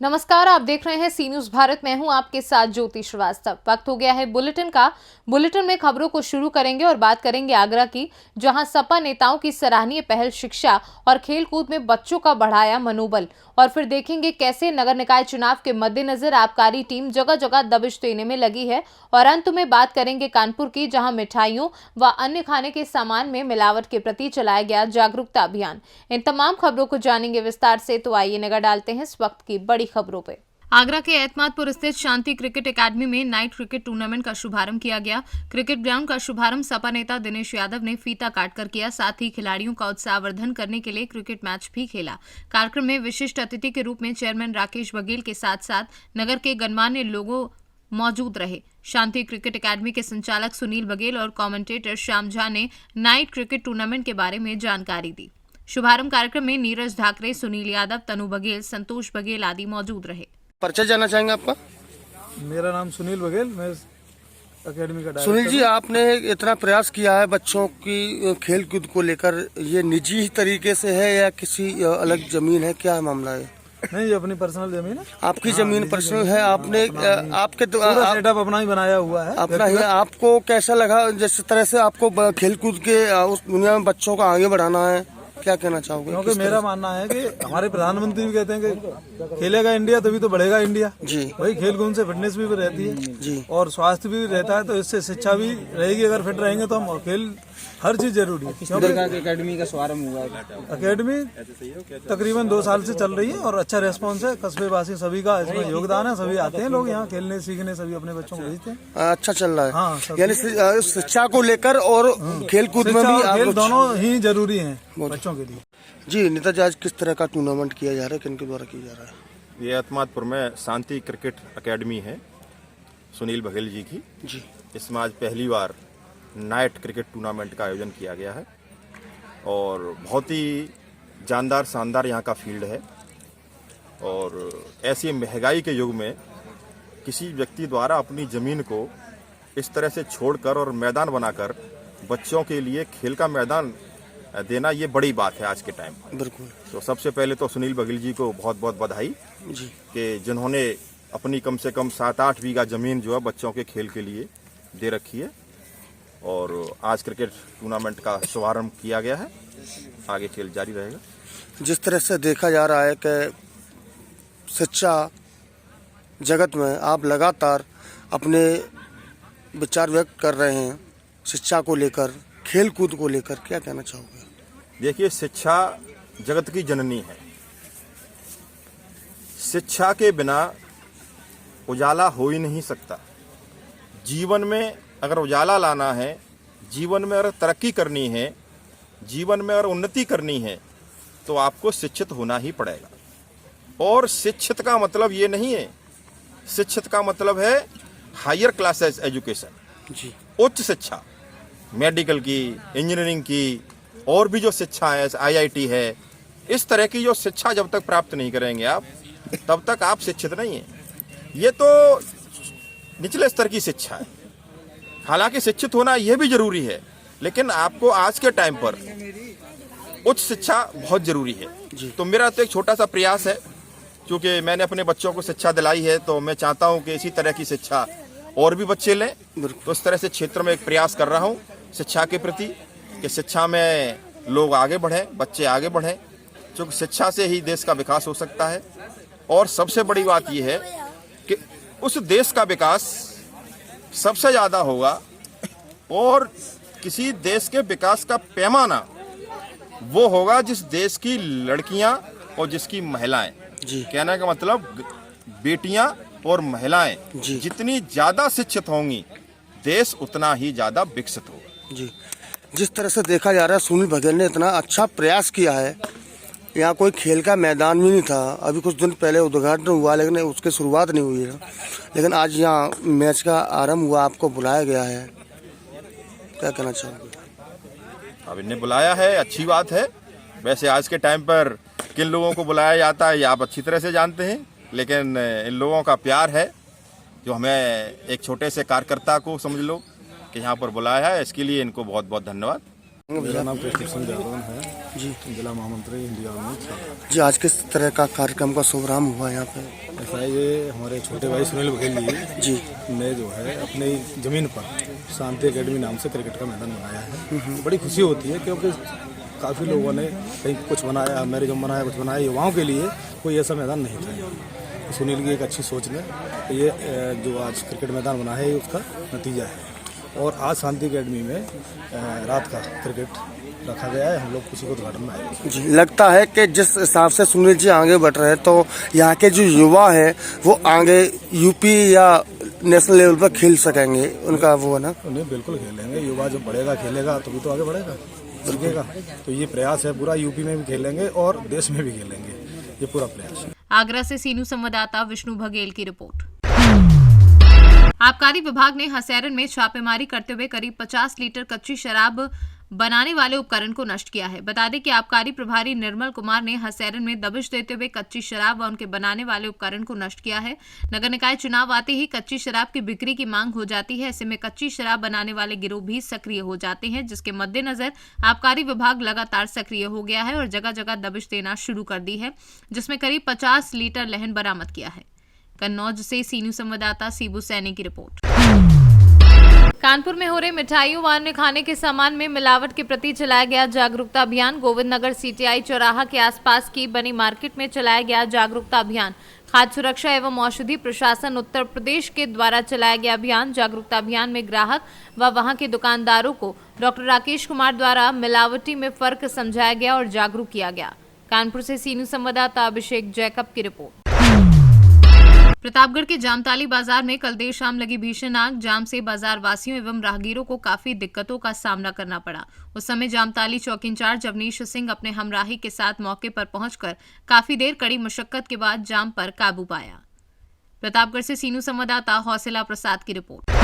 नमस्कार, आप देख रहे हैं सी न्यूज भारत। मैं हूं आपके साथ ज्योति श्रीवास्तव। वक्त हो गया है बुलेटिन का। बुलेटिन में खबरों को शुरू करेंगे और बात करेंगे आगरा की, जहां सपा नेताओं की सराहनीय पहल शिक्षा और खेलकूद में बच्चों का बढ़ाया मनोबल। और फिर देखेंगे कैसे नगर निकाय चुनाव के मद्देनजर आबकारी टीम जगह जगह दबिश देने में लगी है। और अंत में बात करेंगे कानपुर की, जहां मिठाइयों व अन्य खाने के सामान में मिलावट के प्रति चलाया गया जागरूकता अभियान। इन तमाम खबरों को जानेंगे विस्तार से, तो आइए नजर डालते हैं इस वक्त की बड़ी खबरों पे। आगरा के एतमादपुर स्थित शांति क्रिकेट एकेडमी में नाइट क्रिकेट टूर्नामेंट का शुभारंभ किया गया। क्रिकेट ग्राउंड का शुभारंभ सपा नेता दिनेश यादव ने फीता काटकर किया। साथ ही खिलाड़ियों का उत्साहवर्धन करने के लिए क्रिकेट मैच भी खेला। कार्यक्रम में विशिष्ट अतिथि के रूप में चेयरमैन राकेश बघेल के साथ साथ नगर के गणमान्य लोगों मौजूद रहे। शांति क्रिकेट एकेडमी के संचालक सुनील बघेल और कमेंटेटर श्याम झा ने नाइट क्रिकेट टूर्नामेंट के बारे में जानकारी दी। शुभारंभ कार्यक्रम में नीरज ढाकरे, सुनील यादव, तनु बघेल, संतोष बघेल आदि मौजूद रहे। परिचय जानना चाहेंगे आपका? मेरा नाम सुनील बघेल, मैं एकेडमी का डायरेक्टर। सुनील जी, आपने इतना प्रयास किया है बच्चों की खेल कूद को लेकर, ये निजी तरीके से है या किसी अलग जमीन है, क्या मामला है? नहीं, ये अपनी पर्सनल जमीन है। आपकी जमीन पर्सनल है? आपने आपके पूरा सेटअप अपना ही बनाया हुआ है। अपना ही। आपको कैसा लगा जिस तरह से आपको खेल कूद के उस दुनिया में बच्चों को आगे बढ़ाना है, क्या कहना चाहोगे? क्योंकि मेरा मानना है कि हमारे प्रधानमंत्री भी कहते हैं कि खेलेगा इंडिया तभी तो बढ़ेगा इंडिया जी। वही खेल कूद से फिटनेस भी रहती है जी, और स्वास्थ्य भी रहता है, तो इससे शिक्षा भी रहेगी। अगर फिट रहेंगे तो हम खेल हर चीज जरूरी है। किस प्रकार की एकेडमी का शुभारंभ हुआ है? एकेडमी तकरीबन 2 साल से चल रही है और अच्छा रेस्पॉन्स है। कस्बे वासी सभी का इसमें योगदान है, सभी आते हैं लोग यहाँ खेलने सीखने, सभी अपने बच्चों को भेजते हैं। अच्छा चल रहा है। हाँ, यानी शिक्षा को लेकर और खेल कूद में भी खेल दोनों ही जरूरी हैं बच्चों के लिए। जी नेताजी, आज किस तरह का टूर्नामेंट किया जा रहा है, किनके द्वारा किया जा रहा है? ये एतमादपुर में शांति क्रिकेट एकेडमी है सुनील बघेल जी की जी। इसमें आज पहली बार नाइट क्रिकेट टूर्नामेंट का आयोजन किया गया है और बहुत ही जानदार शानदार यहाँ का फील्ड है। और ऐसी महंगाई के युग में किसी व्यक्ति द्वारा अपनी ज़मीन को इस तरह से छोड़कर और मैदान बनाकर बच्चों के लिए खेल का मैदान देना, ये बड़ी बात है आज के टाइम। बिल्कुल। तो सबसे पहले तो सुनील बघेल जी को बहुत बहुत बधाई जी, कि जिन्होंने अपनी कम से कम 7-8 बीघा ज़मीन जो है बच्चों के खेल के लिए दे रखी है। और आज क्रिकेट टूर्नामेंट का शुभारंभ किया गया है, आगे खेल जारी रहेगा। जिस तरह से देखा जा रहा है कि शिक्षा जगत में आप लगातार अपने विचार व्यक्त कर रहे हैं, शिक्षा को लेकर, खेल कूद को लेकर, क्या कहना चाहोगे? देखिए, शिक्षा जगत की जननी है। शिक्षा के बिना उजाला हो ही नहीं सकता। जीवन में अगर उजाला लाना है, जीवन में अगर तरक्की करनी है, जीवन में अगर उन्नति करनी है, तो आपको शिक्षित होना ही पड़ेगा। और शिक्षित का मतलब ये नहीं है, शिक्षित का मतलब है हायर क्लासेस एजुकेशन जी, उच्च शिक्षा, मेडिकल की, इंजीनियरिंग की, और भी जो शिक्षा है, IIT है, इस तरह की जो शिक्षा जब तक प्राप्त नहीं करेंगे आप, तब तक आप शिक्षित नहीं हैं। ये तो निचले स्तर की शिक्षा है। हालांकि शिक्षित होना यह भी जरूरी है, लेकिन आपको आज के टाइम पर उच्च शिक्षा बहुत जरूरी है। तो मेरा तो एक छोटा सा प्रयास है, क्योंकि मैंने अपने बच्चों को शिक्षा दिलाई है, तो मैं चाहता हूं कि इसी तरह की शिक्षा और भी बच्चे लें। तो इस तरह से क्षेत्र में एक प्रयास कर रहा हूं शिक्षा के प्रति, कि शिक्षा में लोग आगे बढ़ें, बच्चे आगे बढ़ें, क्योंकि शिक्षा से ही देश का विकास हो सकता है। और सबसे बड़ी बात यह है कि उस देश का विकास सबसे ज़्यादा होगा, और किसी देश के विकास का पैमाना वो होगा जिस देश की लड़कियां और जिसकी महिलाएं जी, कहने का मतलब बेटियां और महिलाएं जितनी ज़्यादा शिक्षित होंगी, देश उतना ही ज़्यादा विकसित होगा जी। जिस तरह से देखा जा रहा है, सुनील बघेल ने इतना अच्छा प्रयास किया है। यहाँ कोई खेल का मैदान भी नहीं था, अभी कुछ दिन पहले उद्घाटन हुआ, लेकिन उसकी शुरुआत नहीं हुई है। लेकिन आज यहाँ मैच का आरंभ हुआ, आपको बुलाया गया है, क्या कहना चाहोगे? अब इन्हें बुलाया है, अच्छी बात है। वैसे आज के टाइम पर किन लोगों को बुलाया जाता है ये आप अच्छी तरह से जानते हैं, लेकिन इन लोगों का प्यार है जो हमें एक छोटे से कार्यकर्ता को समझ लो कि यहाँ पर बुलाया है, इसके लिए इनको बहुत बहुत धन्यवाद। मेरा नाम कृष्ण सिंह जादवन है जी, जिला महामंत्री इंडिया में। जी, आज किस तरह का कार्यक्रम का शुभारंभ हुआ यहाँ पे? ऐसा है, ये हमारे छोटे भाई सुनील बघेल जी ने जो है अपनी ज़मीन पर शांति एकेडमी नाम से क्रिकेट का मैदान बनाया है। बड़ी खुशी होती है क्योंकि काफ़ी लोगों ने कहीं कुछ बनाया, मैरिजम बनाया, कुछ बनाया, युवाओं के लिए कोई ऐसा मैदान नहीं था। सुनील की एक अच्छी सोच में ये जो आज क्रिकेट मैदान बना है, ये उसका नतीजा है। और आज शांति एकेडमी में रात का क्रिकेट रखा गया है। हम लोग किसी को उद्घाटन में आएंगे जी। लगता है कि जिस हिसाब से सुनील जी आगे बढ़ रहे हैं, तो यहाँ के जो युवा है वो आगे यूपी या नेशनल लेवल पर खेल सकेंगे, उनका वो है ना? उन्हें बिल्कुल खेलेंगे। युवा जब बढ़ेगा, खेलेगा, तभी तो आगे बढ़ेगा, सीखेगा। तो ये प्रयास है पूरा, यूपी में भी खेलेंगे और देश में भी खेलेंगे, ये पूरा प्रयास है। आगरा से सीनू संवाददाता विष्णु बघेल की रिपोर्ट। आबकारी विभाग ने हसैरन में छापेमारी करते हुए करीब 50 लीटर कच्ची शराब बनाने वाले उपकरण को नष्ट किया है। बता दें कि आबकारी प्रभारी निर्मल कुमार ने हसैरन में दबिश देते हुए कच्ची शराब व उनके बनाने वाले उपकरण को नष्ट किया है। नगर निकाय चुनाव आते ही कच्ची शराब की बिक्री की मांग हो जाती है। ऐसे में कच्ची शराब बनाने वाले गिरोह भी सक्रिय हो जाते हैं, जिसके मद्देनजर आबकारी विभाग लगातार सक्रिय हो गया है और जगह जगह दबिश देना शुरू कर दी है, जिसमें करीब 50 लीटर लहन बरामद किया है। कन्नौज से सीनू संवाददाता सीबू सैनी की रिपोर्ट। कानपुर में हो रहे मिठाइयों व अन्य खाने के सामान में मिलावट के प्रति चलाया गया जागरूकता अभियान। गोविंद नगर सीटीआई चौराहा के आसपास की बनी मार्केट में चलाया गया जागरूकता अभियान। खाद्य सुरक्षा एवं औषधि प्रशासन उत्तर प्रदेश के द्वारा चलाया गया अभियान। जागरूकता अभियान में ग्राहक व वहां के दुकानदारों को डॉक्टर राकेश कुमार द्वारा मिलावटी में फर्क समझाया गया और जागरूक किया गया। कानपुर से सीनू संवाददाता अभिषेक जैकब की रिपोर्ट। प्रतापगढ़ के जामताली बाजार में कल देर शाम लगी भीषण आग। जाम से बाजार वासियों एवं राहगीरों को काफी दिक्कतों का सामना करना पड़ा। उस समय जामताली चौकी इंचार्ज अवनीश सिंह अपने हमराही के साथ मौके पर पहुंचकर काफी देर कड़ी मशक्कत के बाद जाम पर काबू पाया। प्रतापगढ़ से सीनू संवाददाता हौसला प्रसाद की रिपोर्ट।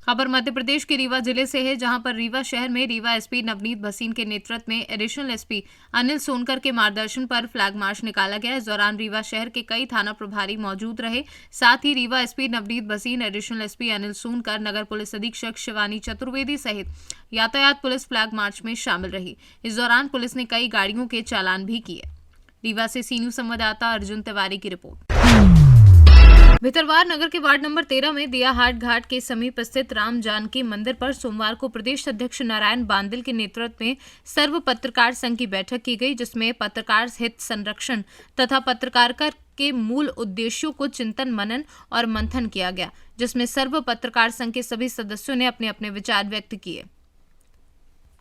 खबर मध्य प्रदेश के रीवा जिले से है, जहां पर रीवा शहर में रीवा एसपी नवनीत भसीन के नेतृत्व में एडिशनल एसपी अनिल सोनकर के मार्गदर्शन पर फ्लैग मार्च निकाला गया। इस दौरान रीवा शहर के कई थाना प्रभारी मौजूद रहे। साथ ही Rewa SP Navneet Bhasin, additional SP Anil Sonkar, नगर पुलिस अधीक्षक शिवानी चतुर्वेदी सहित यातायात पुलिस फ्लैग मार्च में शामिल रही। इस दौरान पुलिस ने कई गाड़ियों के चालान भी किए। रीवा से सीनू संवाददाता अर्जुन तिवारी की रिपोर्ट। भितरवार नगर के वार्ड नंबर 13 में दियाहाट घाट के समीप स्थित राम जानकी मंदिर पर सोमवार को प्रदेश अध्यक्ष नारायण बांदिल के नेतृत्व में सर्व पत्रकार संघ की बैठक की गई, जिसमें पत्रकार हित संरक्षण तथा पत्रकारिता के मूल उद्देश्यों को चिंतन मनन और मंथन किया गया, जिसमें सर्व पत्रकार संघ के सभी सदस्यों ने अपने अपने विचार व्यक्त किए।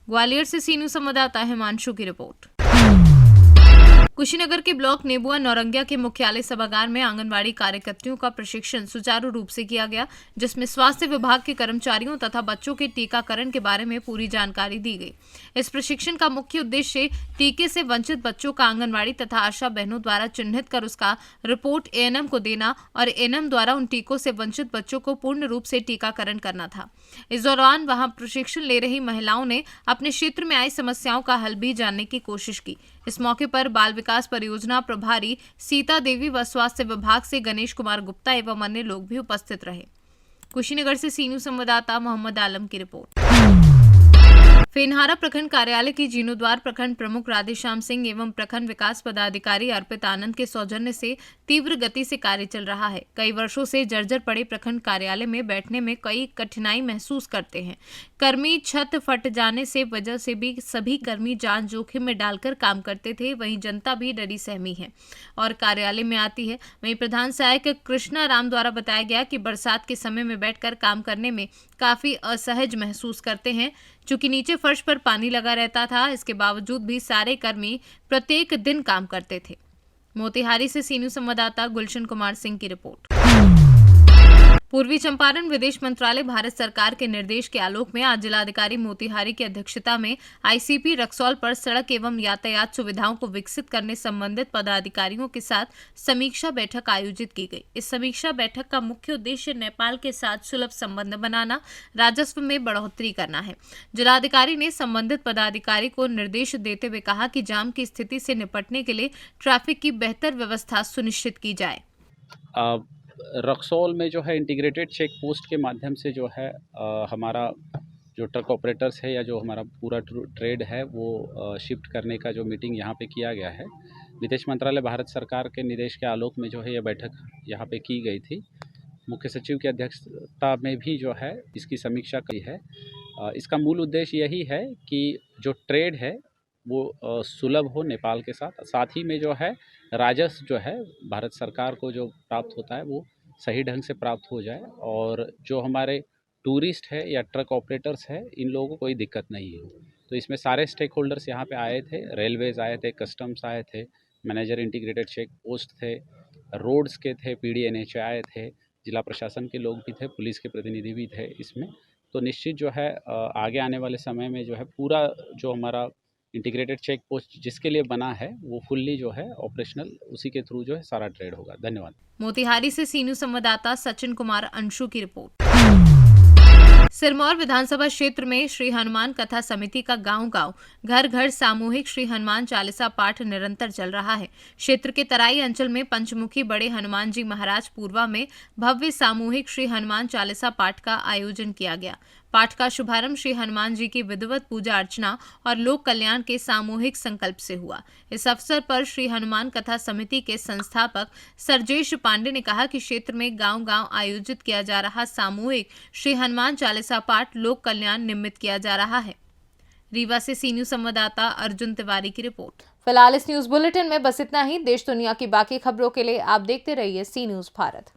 ग्वालियर से सीनू संवाददाता हिमांशु की रिपोर्ट। कुशीनगर के ब्लॉक नेबुआ नौरंगिया के मुख्यालय सभागार में आंगनबाड़ी कार्यकर्तियों का प्रशिक्षण सुचारू रूप से किया गया, जिसमें स्वास्थ्य विभाग के कर्मचारियों तथा बच्चों के टीकाकरण के बारे में पूरी जानकारी दी गई। इस प्रशिक्षण का मुख्य उद्देश्य टीके से वंचित बच्चों का आंगनबाड़ी तथा आशा बहनों द्वारा चिन्हित कर उसका रिपोर्ट एएनएम को देना और एएनएम द्वारा उन टीकों से वंचित बच्चों को पूर्ण रूप से टीकाकरण करना था। इस दौरान वहां प्रशिक्षण ले रही महिलाओं ने अपने क्षेत्र में आई समस्याओं का हल भी जानने की कोशिश की। इस मौके पर बाल विकास परियोजना प्रभारी सीता देवी व स्वास्थ्य विभाग से गणेश कुमार गुप्ता एवं अन्य लोग भी उपस्थित रहे। कुशीनगर से सीनू संवाददाता मोहम्मद आलम की रिपोर्ट। फेनहारा प्रखंड कार्यालय की जीर्णोद्वार प्रखंड प्रमुख राधेश्याम सिंह एवं प्रखंड विकास पदाधिकारी अर्पित आनंद के सौजन्य से तीव्र गति से कार्य चल रहा है। कई वर्षों से जर्जर पड़े प्रखंड कार्यालय में बैठने में कई कठिनाई महसूस करते हैं। कर्मी छत फट जाने से वजह से भी सभी कर्मी जान जोखिम में डालकर काम करते थे। वहीं जनता भी डरी सहमी है और कार्यालय में आती है। वहीं प्रधान सहायक कृष्णा राम द्वारा बताया गया कि बरसात के समय में बैठकर काम करने में काफी असहज महसूस करते हैं। चूंकि नीचे फर्श पर पानी लगा रहता था, इसके बावजूद भी सारे कर्मी प्रत्येक दिन काम करते थे। मोतिहारी से सीनू संवाददाता गुलशन कुमार सिंह की रिपोर्ट। पूर्वी चंपारण विदेश मंत्रालय भारत सरकार के निर्देश के आलोक में आज जिलाधिकारी मोतिहारी की अध्यक्षता में आईसीपी रक्सौल पर सड़क एवं यातायात सुविधाओं को विकसित करने संबंधित पदाधिकारियों के साथ समीक्षा बैठक आयोजित की गई। इस समीक्षा बैठक का मुख्य उद्देश्य नेपाल के साथ सुलभ संबंध बनाना, राजस्व में बढ़ोतरी करना है। जिलाधिकारी ने संबंधित पदाधिकारी को निर्देश देते हुए कहा कि जाम की स्थिति से निपटने के लिए ट्रैफिक की बेहतर व्यवस्था सुनिश्चित की जाए। रक्सौल में जो है इंटीग्रेटेड चेक पोस्ट के माध्यम से जो है हमारा जो ट्रक ऑपरेटर्स है या जो हमारा पूरा ट्रेड है वो शिफ्ट करने का जो मीटिंग यहाँ पे किया गया है। विदेश मंत्रालय भारत सरकार के निर्देश के आलोक में जो है ये बैठक यहाँ पे की गई थी। मुख्य सचिव की अध्यक्षता में भी जो है इसकी समीक्षा की है। इसका मूल उद्देश्य यही है कि जो ट्रेड है वो सुलभ हो नेपाल के साथ, साथ ही में जो है राजस्व जो है भारत सरकार को जो प्राप्त होता है वो सही ढंग से प्राप्त हो जाए, और जो हमारे टूरिस्ट है या ट्रक ऑपरेटर्स है इन लोगों को कोई दिक्कत नहीं हो। तो इसमें सारे स्टेक होल्डर्स यहाँ पे आए थे, रेलवेज़ आए थे, कस्टम्स आए थे, मैनेजर इंटीग्रेटेड चेक पोस्ट थे, रोड्स के थे, PDNH आए थे, जिला प्रशासन के लोग भी थे, पुलिस के प्रतिनिधि भी थे इसमें। तो निश्चित जो है आगे आने वाले समय में जो है पूरा जो हमारा इंटीग्रेटेड चेक पोस्ट जिसके लिए बना है वो फुल्ली जो है ऑपरेशनल, उसी के थ्रू जो है सारा ट्रेड होगा। धन्यवाद। मोतिहारी से सी न्यूज संवाददाता सचिन कुमार अंशु की रिपोर्ट। सिरमौर विधानसभा क्षेत्र में श्री हनुमान कथा समिति का गांव-गांव, घर-घर सामूहिक श्री हनुमान चालीसा पाठ निरंतर चल रहा है। क्षेत्र के तराई अंचल में पंचमुखी बड़े हनुमान जी महाराज पूर्वा में भव्य सामूहिक श्री हनुमान चालीसा पाठ का आयोजन किया गया। पाठ का शुभारंभ श्री हनुमान जी की विधिवत पूजा अर्चना और लोक कल्याण के सामूहिक संकल्प से हुआ। इस अवसर पर श्री हनुमान कथा समिति के संस्थापक सरजेश पांडे ने कहा कि क्षेत्र में गांव-गांव आयोजित किया जा रहा सामूहिक श्री हनुमान चालीसा पाठ लोक कल्याण निमित्त किया जा रहा है। रीवा से सी न्यूज संवाददाता अर्जुन तिवारी की रिपोर्ट। फिलहाल इस न्यूज बुलेटिन में बस इतना ही। देश दुनिया की बाकी खबरों के लिए आप देखते रहिए सी न्यूज भारत।